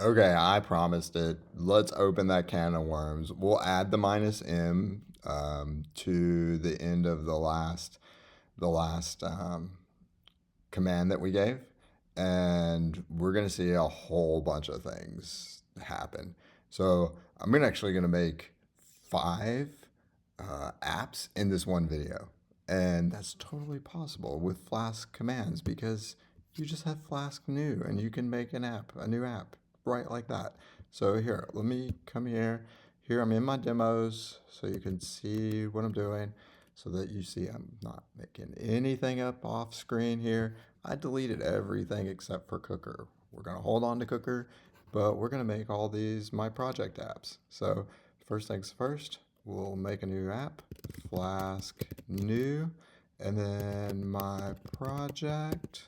Okay, I promised it. Let's open that can of worms. We'll add the -m to the end of the last command that we gave, and we're gonna see a whole bunch of things happen. So I'm actually gonna make 5 apps in this one video, and that's totally possible with Flask commands because you just have Flask new, and you can make a new app, right like that. So here, let me come here. Here I'm in my demos, so you can see what I'm doing, so that you see I'm not making anything up off screen here. I deleted everything except for Cooker. We're gonna hold on to Cooker, but we're gonna make all these my project apps. So first things first, we'll make a new app, Flask new, and then my project.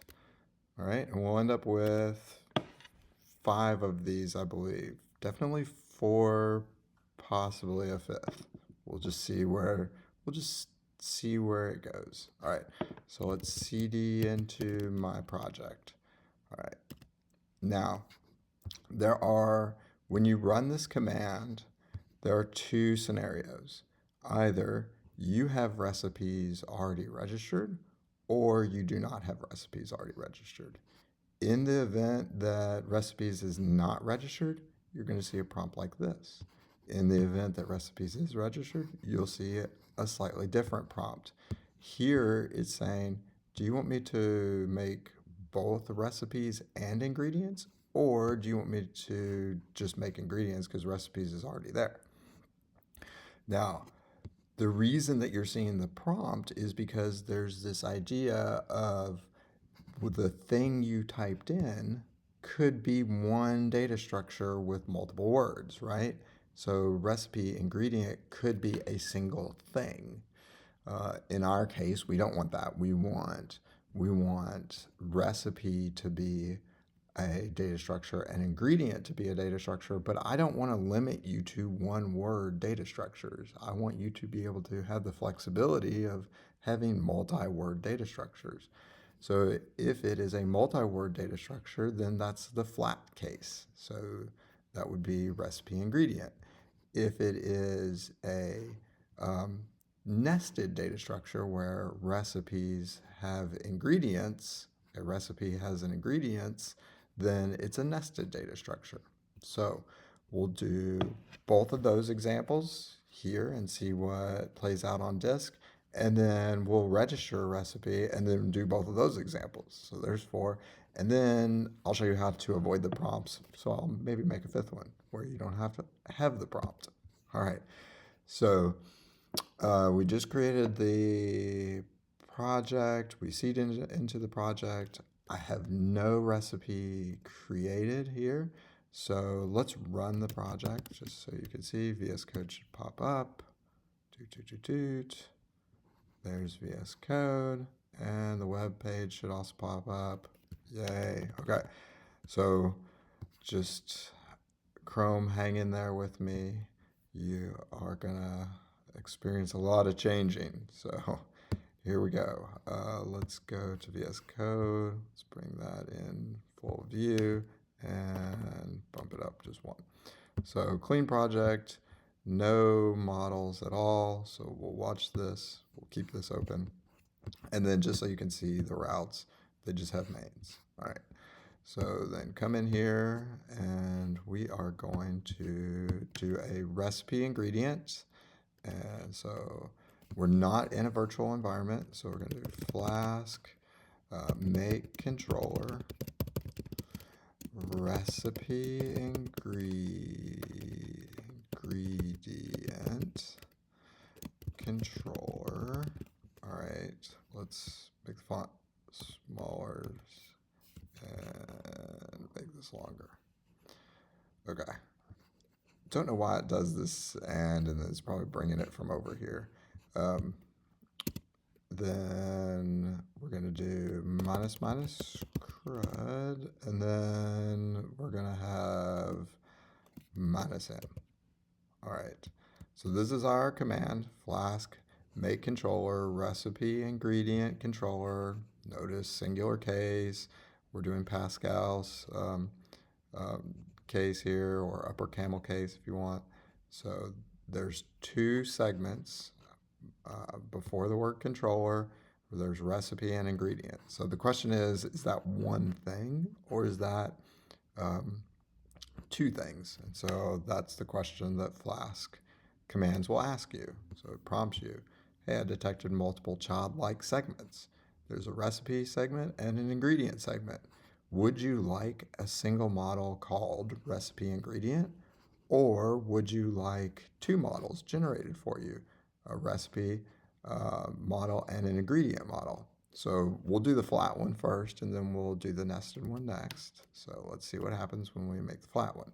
All right, and we'll end up with 5 of these, I believe. Definitely 4, possibly a 5th. We'll just see where it goes. All right, so let's cd into my project. All right, now when you run this command, there are 2 scenarios. Either you have recipes already registered, or you do not have recipes already registered. In the event that recipes is not registered, you're going to see a prompt like this. In the event that recipes is registered, you'll see a slightly different prompt. Here it's saying, do you want me to make both recipes and ingredients, or do you want me to just make ingredients because recipes is already there? Now, the reason that you're seeing the prompt is because there's this idea of the thing you typed in could be one data structure with multiple words, right? So recipe ingredient could be a single thing. In our case, we don't want that. We want recipe to be a data structure and ingredient to be a data structure, but I don't want to limit you to one word data structures. I want you to be able to have the flexibility of having multi-word data structures. So if it is a multi-word data structure, then that's the flat case. So that would be recipe ingredient. If it is a nested data structure where recipes have ingredients, a recipe has an ingredients, then it's a nested data structure. So we'll do both of those examples here and see what plays out on disk. And then we'll register a recipe and then do both of those examples. So there's 4. And then I'll show you how to avoid the prompts. So I'll maybe make a 5th one where you don't have to have the prompt. All right. So we just created the project. We seed into the project. I have no recipe created here. So let's run the project just so you can see. VS Code should pop up. Doot. There's VS Code. And the web page should also pop up. Yay. Okay. So just Chrome, hang in there with me. You are going to experience a lot of changing. So here we go. Let's go to VS Code. Let's bring that in full view and bump it up just 1. So clean project, no models at all. So we'll watch this. We'll keep this open. And then just so you can see the routes, they just have mains. All right. So then come in here and we are going to do a recipe ingredient. And so we're not in a virtual environment. So we're going to do Flask, make controller, recipe ingredient controller. All right, let's make the font smaller and make this longer. Okay. Don't know why it does this and then it's probably bringing it from over here. Then we're going to do -CRUD, and then we're going to have -m. All right. So this is our command, Flask make controller, recipe ingredient controller. Notice singular case. We're doing Pascal's case here, or upper camel case if you want. So there's two segments before the word controller. There's recipe and ingredient. So the question is that one thing, or is that two things? And so that's the question that Flask Commands will ask you. So it prompts you, hey, I detected multiple childlike segments. There's a recipe segment and an ingredient segment. Would you like a single model called recipe ingredient, or would you like two models generated for you, a recipe model and an ingredient model? So we'll do the flat one first, and then we'll do the nested one next. So let's see what happens when we make the flat one.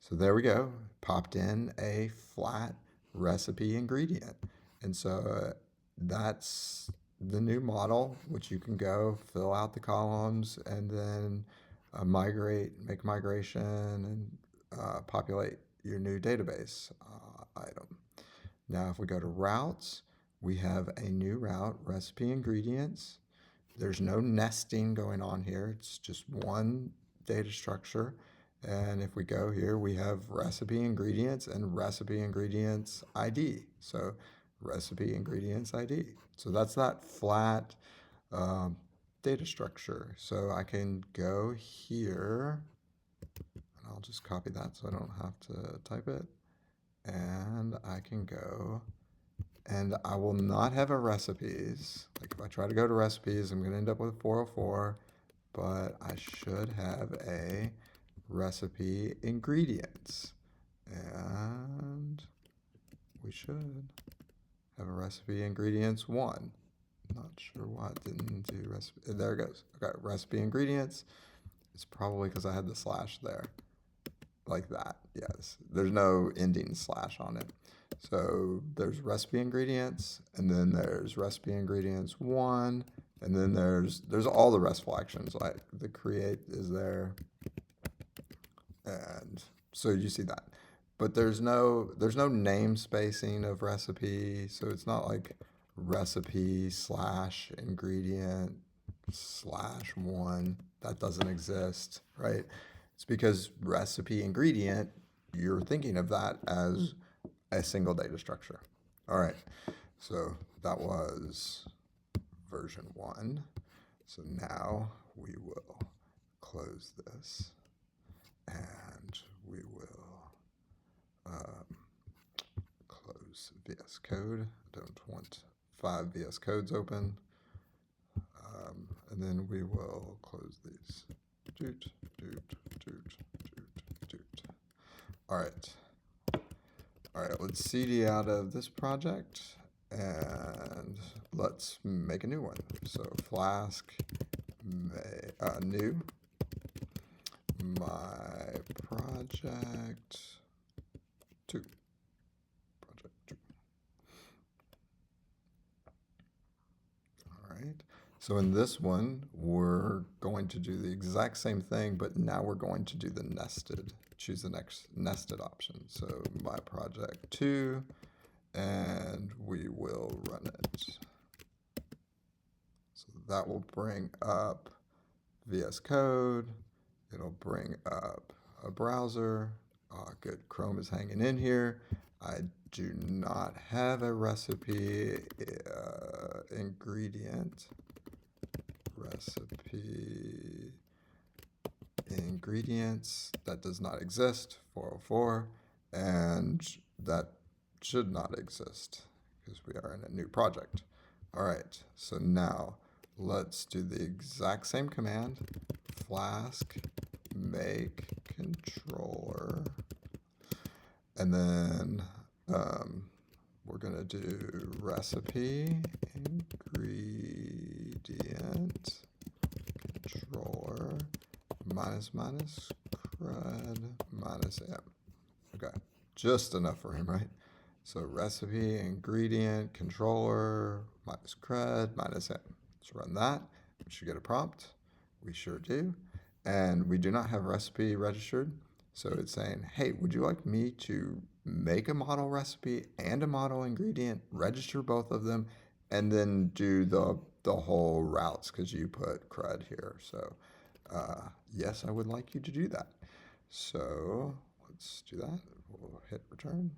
So there we go, popped in a flat recipe ingredient. And so that's the new model, which you can go fill out the columns and then make migration and populate your new database item. Now, if we go to routes, we have a new route, recipe ingredients. There's no nesting going on here. It's just one data structure. And if we go here, we have recipe ingredients and recipe ingredients ID. So recipe ingredients ID. So that's that flat data structure. So I can go here, and I'll just copy that so I don't have to type it. And I can go, and I will not have a recipes. Like if I try to go to recipes, I'm going to end up with 404, but I should have a recipe ingredients. And we should have a recipe ingredients 1. Not sure why it didn't do recipe. There it goes. I got recipe ingredients. It's probably because I had the slash there. Like that, yes. There's no ending slash on it. So there's recipe ingredients, and then there's recipe ingredients 1, and then there's all the RESTful actions. Like the create is there, and so you see that. But there's no name spacing of recipe, so it's not like recipe slash ingredient slash 1. That doesn't exist, right? It's because recipe ingredient, you're thinking of that as a single data structure. All right, so that was version 1. So now we will close this, and we will close VS Code. I don't want 5 VS Codes open. And then we will close these. All right, let's CD out of this project, and let's make a new one. So Flask new, my project 2. All right. So in this one, we're going to do the exact same thing, but now we're going to do the nested. Choose the next nested option. So my project 2, and we will run it. So that will bring up VS Code. It'll bring up a browser. Good, Chrome is hanging in here. I do not have a recipe ingredient. Recipe ingredients, that does not exist, 404, and that should not exist because we are in a new project. All right, so now let's do the exact same command, Flask make controller, and then we're gonna do recipe ingredient controller minus CRUD minus M. Okay, just enough for him, right? So recipe ingredient controller minus CRUD minus M. Let's run that. We should get a prompt. We sure do. And we do not have recipe registered. So it's saying, hey, would you like me to make a model recipe and a model ingredient, register both of them, and then do the whole routes because you put CRUD here. So yes, I would like you to do that. So let's do that. We'll hit return.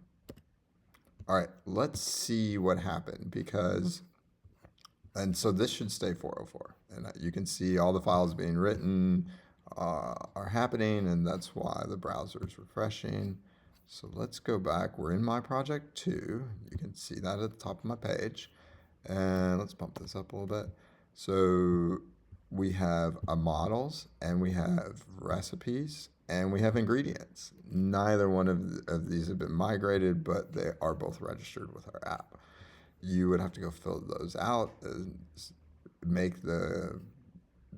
All right, let's see what happened and so this should stay 404. And you can see all the files being written are happening, and that's why the browser is refreshing. So let's go back. We're in my project 2. You can see that at the top of my page. And let's bump this up a little bit. So we have a models, and we have recipes, and we have ingredients. Neither one of these have been migrated, but they are both registered with our app. You would have to go fill those out, make the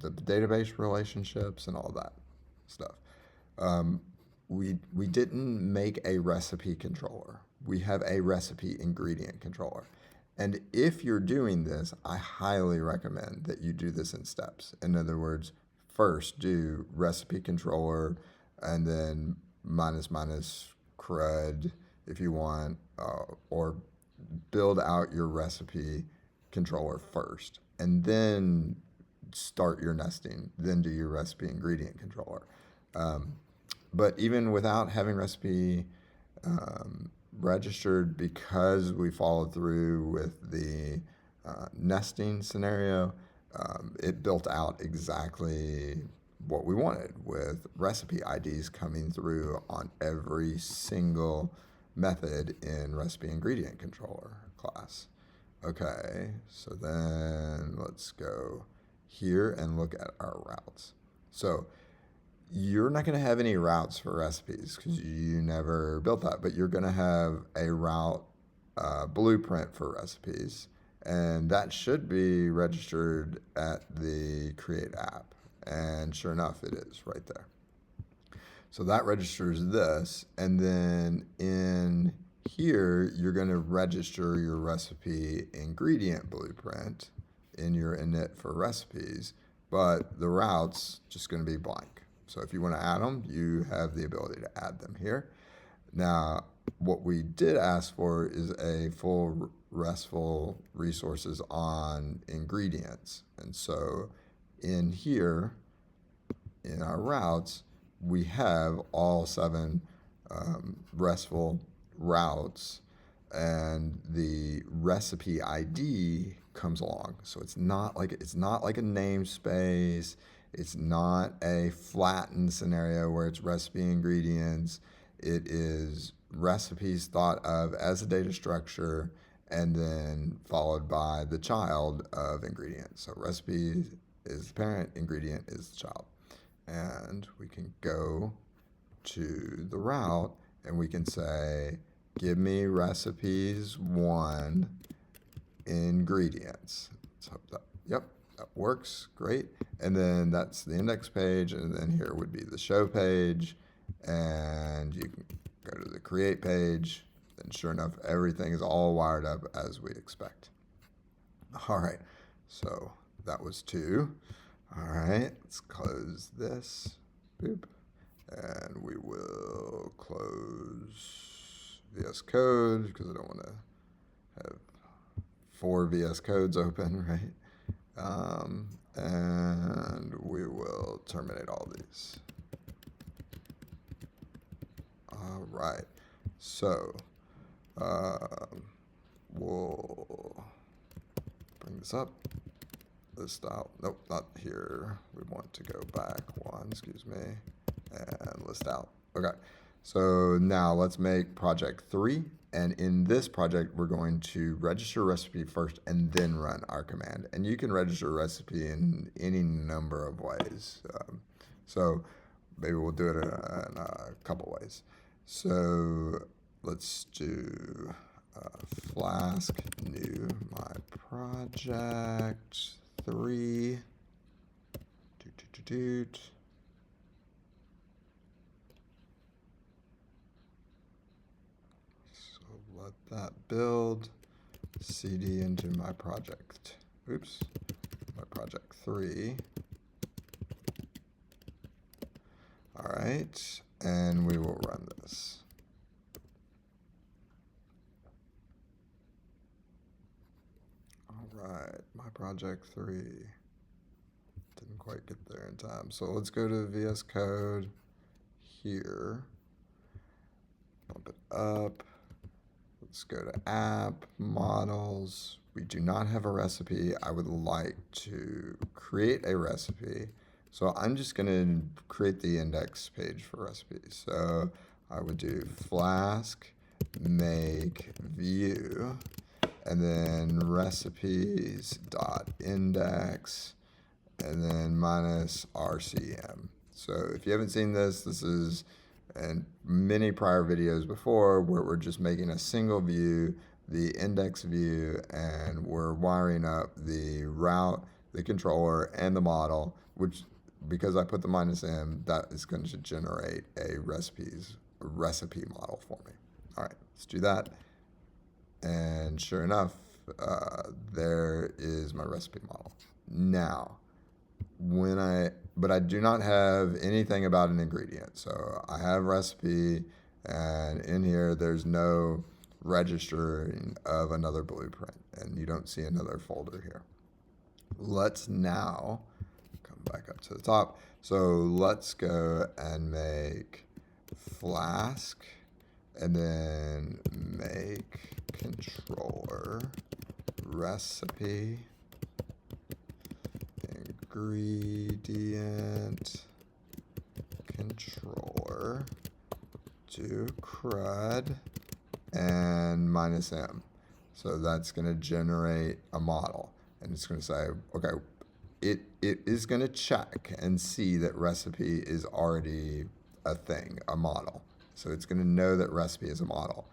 database relationships and all that stuff. We didn't make a recipe controller. We have a recipe ingredient controller. And if you're doing this, I highly recommend that you do this in steps. In other words, first do recipe controller and then minus CRUD if you want, or build out your recipe controller first and then start your nesting, then do your recipe ingredient controller. But even without having recipe registered, because we followed through with the nesting scenario, it built out exactly what we wanted with recipe IDs coming through on every single method in recipe ingredient controller class. Okay, so then let's go here and look at our routes. So you're not going to have any routes for recipes because you never built that, but you're going to have a route blueprint for recipes, and that should be registered at the create app. And sure enough, it is right there. So that registers this, and then in here, you're going to register your recipe ingredient blueprint in your init for recipes, but the route's just going to be blank. So if you want to add them, you have the ability to add them here. Now, what we did ask for is a full RESTful resources on ingredients. And so in here, in our routes, we have all 7 RESTful routes, and the recipe ID comes along. So it's not like a namespace. It's not a flattened scenario where it's recipe ingredients. It is recipes thought of as a data structure and then followed by the child of ingredients. So recipe is the parent, ingredient is the child. And we can go to the route and we can say, give me recipes 1 ingredients. Let's hope that, yep, that works, great. And then that's the index page, and then here would be the show page, and you can go to the create page, and sure enough, everything is all wired up as we expect. All right, so that was 2. All right, let's close this. Boop. And we will close VS Code because I don't want to have 4 VS Codes open, right? And we will terminate all these. All right, so we'll bring this up. List out, nope, not here. We want to go back 1, excuse me, and list out. Okay, so now let's make project 3. And in this project, we're going to register recipe first and then run our command. And you can register recipe in any number of ways. So maybe we'll do it in a couple ways. So let's do Flask new my project 3. So let that build. CD into my project. Oops. My project 3. All right, and we will run this. All right, my project 3. Didn't quite get there in time. So let's go to VS Code here, bump it up. Let's go to app, models. We do not have a recipe. I would like to create a recipe. So I'm just going to create the index page for recipes. So I would do Flask make view and then recipes.index and then minus RCM. So if you haven't seen this, this is in many prior videos before where we're just making a single view, the index view, and we're wiring up the route, the controller, and the model, which, because I put the -m, that is going to generate a recipe model for me. All right, let's do that. And sure enough, there is my recipe model. Now, but I do not have anything about an ingredient. So I have recipe, and in here there's no registering of another blueprint, and you don't see another folder here. Let's now come back up to the top. So let's go and make Flask and then make controller recipe ingredient controller, do CRUD and -m. So that's going to generate a model, and it's going to say, okay, it is going to check and see that recipe is already a thing, a model. So it's going to know that recipe is a model.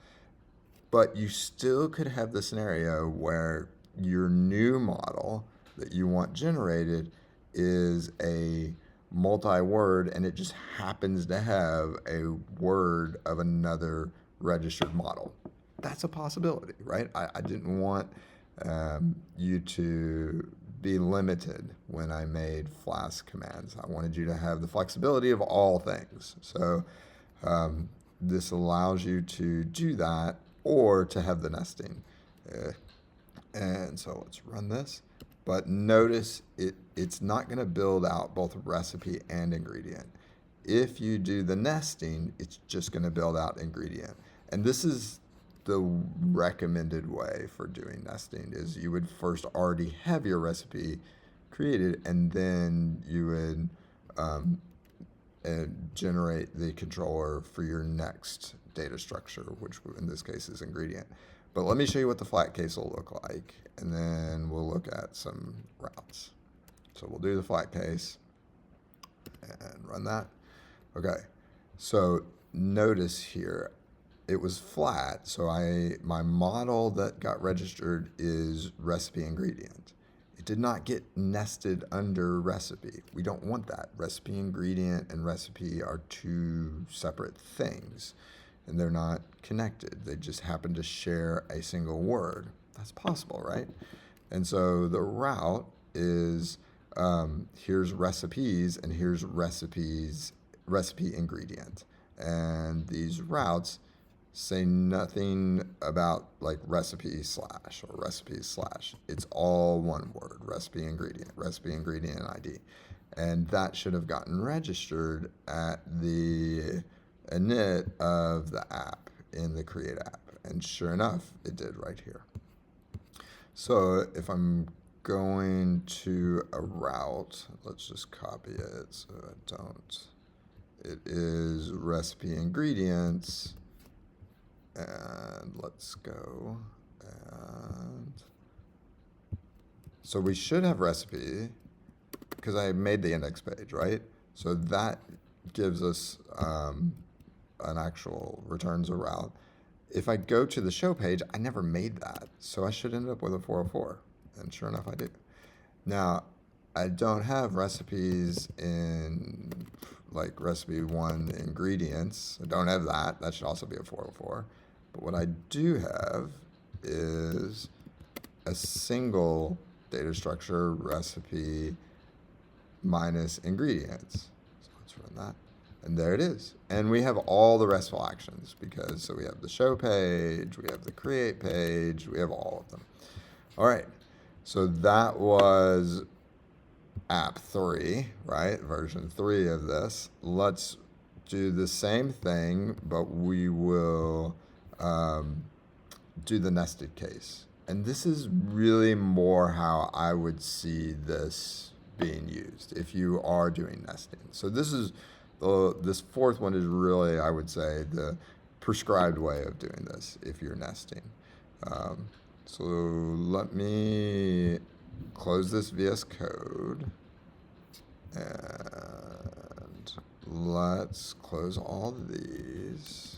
But you still could have the scenario where your new model that you want generated is a multi-word, and it just happens to have a word of another registered model. That's a possibility, right? I didn't want you to be limited when I made Flask commands. I wanted you to have the flexibility of all things. So this allows you to do that, or to have the nesting. And so let's run this. But notice it's not going to build out both recipe and ingredient. If you do the nesting, it's just going to build out ingredient. And this is the recommended way for doing nesting, is you would first already have your recipe created, and then you would generate the controller for your next data structure, which in this case is ingredient. But let me show you what the flat case will look like, and then we'll look at some routes. So we'll do the flat case and run that. Okay, so notice here, it was flat, so my model that got registered is recipe ingredient. It did not get nested under recipe. We don't want that. Recipe ingredient and recipe are two separate things, and they're not connected. They just happen to share a single word. That's possible, right? And so the route is here's recipes and here's recipe ingredient. And these routes say nothing about like recipe slash or recipes slash. It's all one word, recipe ingredient ID. And that should have gotten registered at the init of the app in the create app. And sure enough, it did right here. So if I'm going to a route, let's just copy it so I don't. It is recipe ingredients. And let's go. And so we should have recipe because I made the index page, right? So that gives us an actual returns a route. If I go to the show page, I never made that. So I should end up with a 404. And sure enough, I do. Now, I don't have recipes in like recipe 1 ingredients. I don't have that. That should also be a 404. But what I do have is a single data structure recipe minus ingredients. So let's run that. And there it is. And we have all the RESTful actions because so we have the show page, we have the create page, we have all of them. All right. So that was app 3, right? Version 3 of this. Let's do the same thing, but we will do the nested case. And this is really more how I would see this being used if you are doing nesting. So this is this fourth one is really, I would say, the prescribed way of doing this if you're nesting. So let me close this VS Code, and let's close all of these.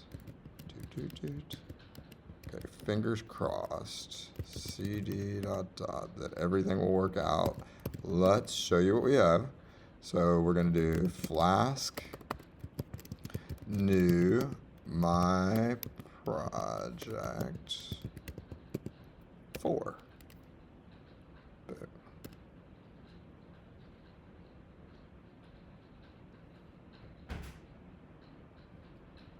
Okay, fingers crossed. CD ... that everything will work out. Let's show you what we have. So we're going to do Flask new my project 4. Boom.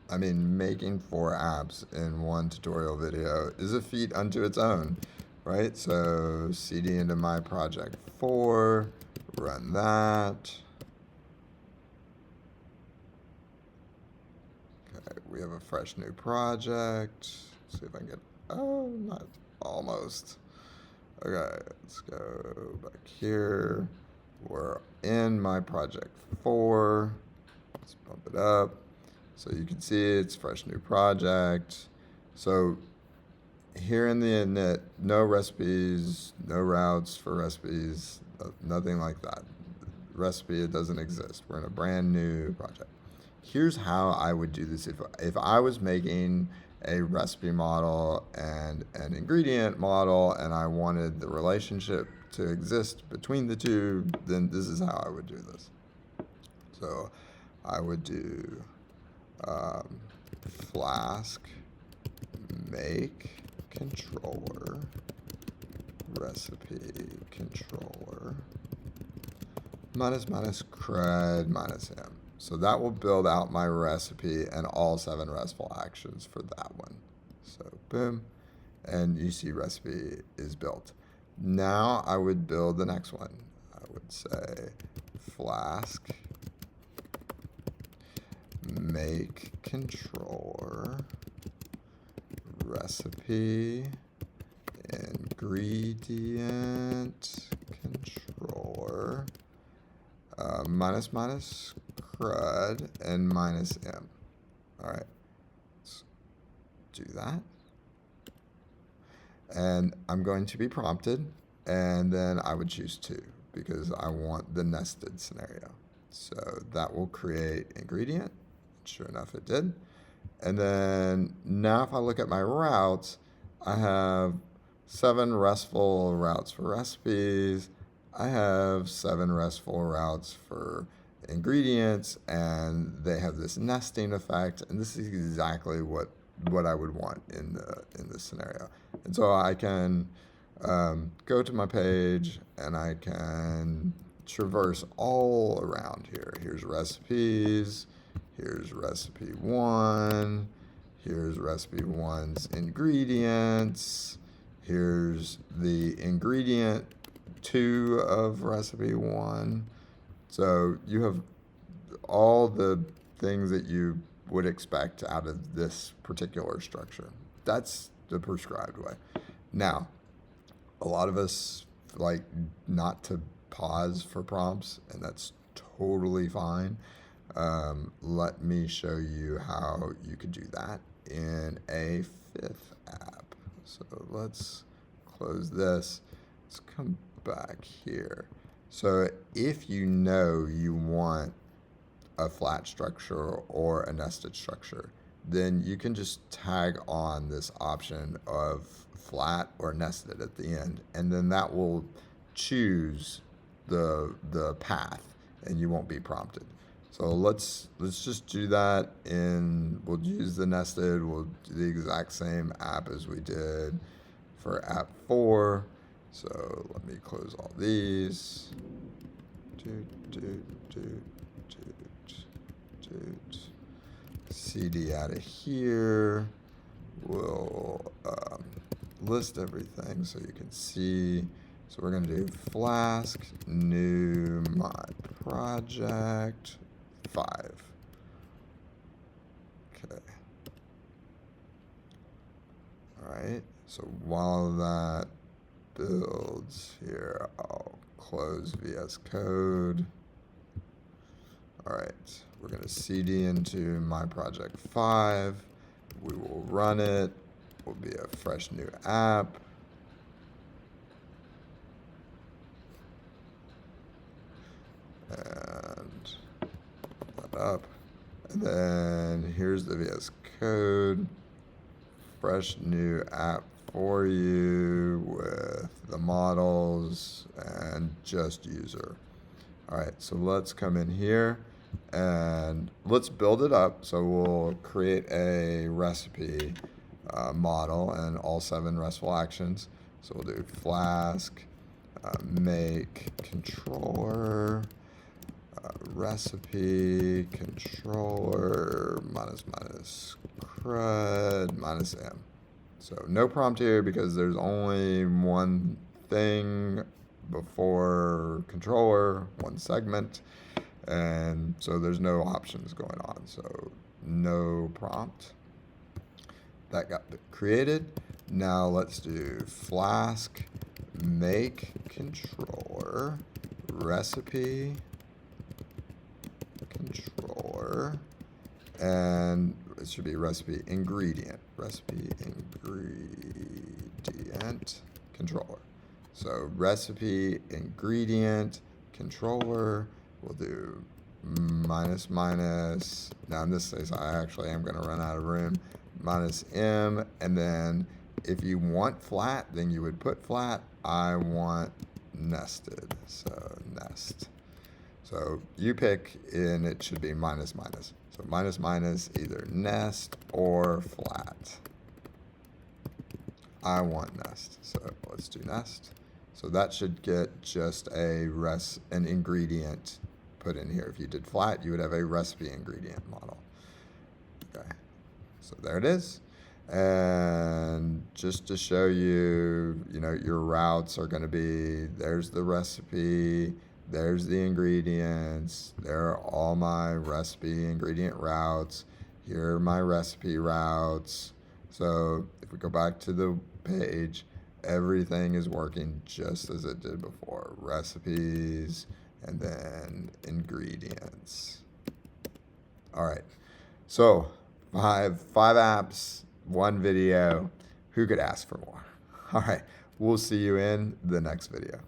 I mean, making 4 apps in one tutorial video is a feat unto its own, right? So cd into my project 4, run that. Okay, we have a fresh new project. Let's see if I can get, oh, not almost. Okay, let's go back here. We're in my project 4. Let's bump it up. So you can see it's fresh new project. So here in the init, no recipes, no routes for recipes, nothing like that. Recipe, it doesn't exist. We're in a brand new project. Here's how I would do this if I was making a recipe model and an ingredient model and I wanted the relationship to exist between the two, then this is how I would do this. So I would do Flask make controller RecipeController minus CRUD minus M. So that will build out my recipe and all 7 RESTful actions for that one. So boom, and you see recipe is built. Now I would build the next one. I would say Flask make controller recipe ingredient controller minus CRUD and minus M. All right, let's do that. And I'm going to be prompted, and then I would choose 2 because I want the nested scenario. So that will create ingredient. Sure enough, it did. And then now if I look at my routes, I have 7 RESTful routes for recipes. I have 7 RESTful routes for ingredients, and they have this nesting effect. And this is exactly what I would want in this scenario. And so I can go to my page, and I can traverse all around here. Here's recipes. Here's recipe 1. Here's recipe 1's ingredients. Here's the ingredient 2 of recipe 1. So you have all the things that you would expect out of this particular structure. That's the prescribed way. Now, a lot of us like not to pause for prompts, and that's totally fine. Let me show you how you could do that in a 5th app. So let's close this. Let's come back here. So if you know you want a flat structure or a nested structure, then you can just tag on this option of flat or nested at the end, and then that will choose the path, and you won't be prompted. So let's just do that, and we'll use the nested. We'll do the exact same app as we did for app 4. So let me close all these. CD out of here. We'll list everything so you can see. So we're going to do Flask new my project 5. Okay. All right, so while that builds here, I'll close VS Code. All right, we're going to cd into my project 5. We will run it. Will be a fresh new app. And that up. And then here's the VS Code. Fresh new app for you with the models and just user. All right, so let's come in here and let's build it up. So we'll create a recipe model and all 7 RESTful actions. So we'll do Flask, make controller, RecipeController minus CRUD minus M. So no prompt here because there's only one thing before controller, one segment, and so there's no options going on. So no prompt. That got created. Now let's do Flask make controller recipe controller, and it should be recipe ingredient controller. So recipe ingredient controller, we'll do minus. Now in this case, I actually am going to run out of room. Minus M, and then if you want flat, then you would put flat. I want nested, so nest. So you pick, and it should be minus. So minus, either nest or flat. I want nest, so let's do nest. So that should get just an ingredient put in here. If you did flat, you would have a recipe ingredient model. Okay, so there it is. And just to show you, your routes are going to be, there's the recipe, there's the ingredients, there are all my recipe ingredient routes, here are my recipe routes. So if we go back to the page, everything is working just as it did before. Recipes and then ingredients. All right, so I have 5 apps, 1 video. Who could ask for more? All right, we'll see you in the next video.